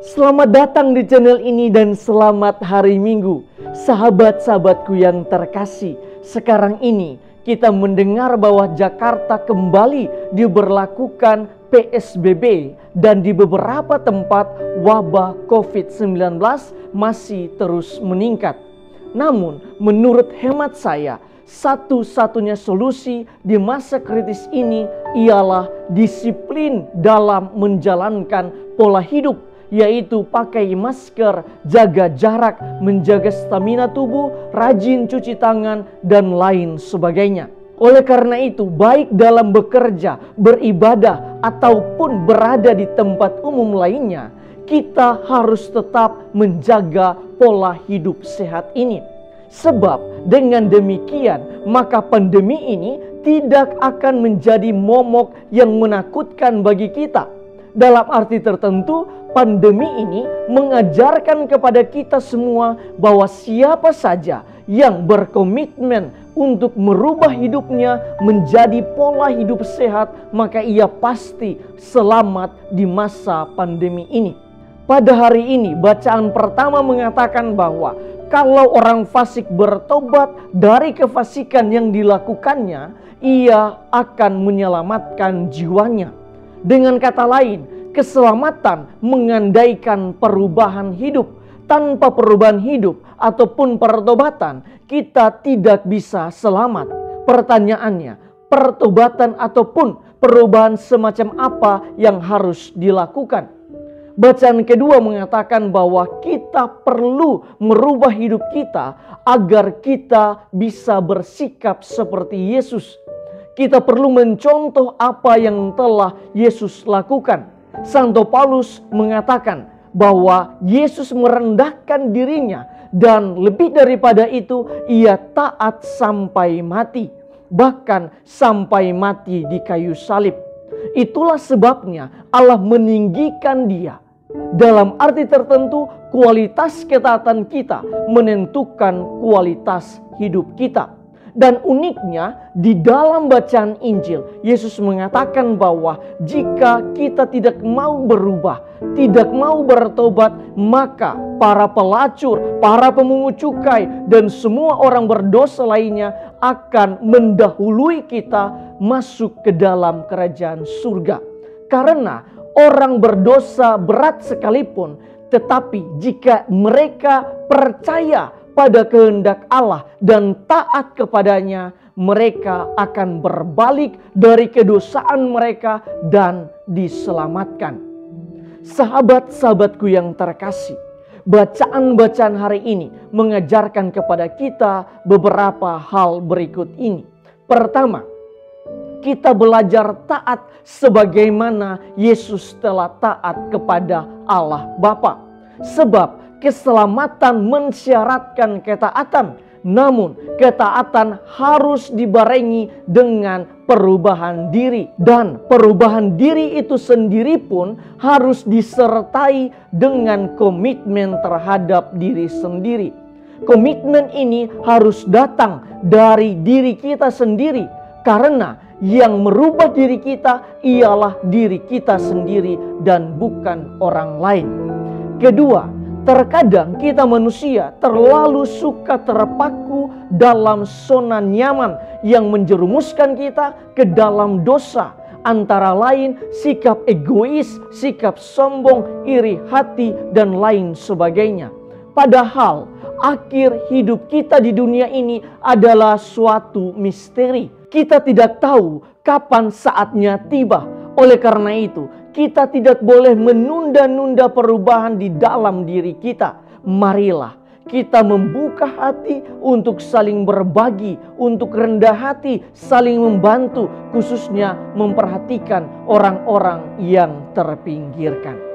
Selamat datang di channel ini dan selamat hari Minggu. Sahabat-sahabatku yang terkasih, sekarang ini kita mendengar bahwa Jakarta kembali diberlakukan PSBB dan di beberapa tempat wabah COVID-19 masih terus meningkat. Namun, menurut hemat saya, satu-satunya solusi di masa kritis ini ialah disiplin dalam menjalankan pola hidup, yaitu pakai masker, jaga jarak, menjaga stamina tubuh, rajin cuci tangan, dan lain sebagainya. Oleh karena itu, baik dalam bekerja, beribadah, ataupun berada di tempat umum lainnya, kita harus tetap menjaga pola hidup sehat ini. Sebab dengan demikian, maka pandemi ini tidak akan menjadi momok yang menakutkan bagi kita. Dalam arti tertentu, pandemi ini mengajarkan kepada kita semua bahwa siapa saja yang berkomitmen untuk merubah hidupnya menjadi pola hidup sehat, maka ia pasti selamat di masa pandemi ini. Pada hari ini, bacaan pertama mengatakan bahwa kalau orang fasik bertobat dari kefasikan yang dilakukannya, ia akan menyelamatkan jiwanya. Dengan kata lain, keselamatan mengandaikan perubahan hidup. Tanpa perubahan hidup ataupun pertobatan, kita tidak bisa selamat. Pertanyaannya, pertobatan ataupun perubahan semacam apa yang harus dilakukan? Bacaan kedua mengatakan bahwa kita perlu merubah hidup kita agar kita bisa bersikap seperti Yesus. Kita perlu mencontoh apa yang telah Yesus lakukan. Santo Paulus mengatakan bahwa Yesus merendahkan dirinya dan lebih daripada itu ia taat sampai mati, bahkan sampai mati di kayu salib. Itulah sebabnya Allah meninggikan dia. Dalam arti tertentu, kualitas ketaatan kita menentukan kualitas hidup kita. Dan uniknya, di dalam bacaan Injil, Yesus mengatakan bahwa jika kita tidak mau berubah, tidak mau bertobat, maka para pelacur, para pemungut cukai, dan semua orang berdosa lainnya akan mendahului kita masuk ke dalam kerajaan surga. Karena orang berdosa berat sekalipun, tetapi jika mereka percaya pada kehendak Allah dan taat kepadanya, mereka akan berbalik dari kedosaan mereka dan diselamatkan. Sahabat-sahabatku yang terkasih, bacaan-bacaan hari ini mengajarkan kepada kita beberapa hal berikut ini. Pertama, kita belajar taat sebagaimana Yesus telah taat kepada Allah Bapa. Sebab keselamatan mensyaratkan ketaatan, namun ketaatan harus dibarengi dengan perubahan diri. Dan perubahan diri itu sendiri pun harus disertai dengan komitmen terhadap diri sendiri. Komitmen ini harus datang dari diri kita sendiri, karena yang merubah diri kita ialah diri kita sendiri dan bukan orang lain. Kedua, terkadang kita manusia terlalu suka terpaku dalam zona nyaman yang menjerumuskan kita ke dalam dosa. Antara lain sikap egois, sikap sombong, iri hati, dan lain sebagainya. Padahal akhir hidup kita di dunia ini adalah suatu misteri. Kita tidak tahu kapan saatnya tiba. Oleh karena itu, kita tidak boleh menunda-nunda perubahan di dalam diri kita. Marilah kita membuka hati untuk saling berbagi, untuk rendah hati, saling membantu, khususnya memperhatikan orang-orang yang terpinggirkan.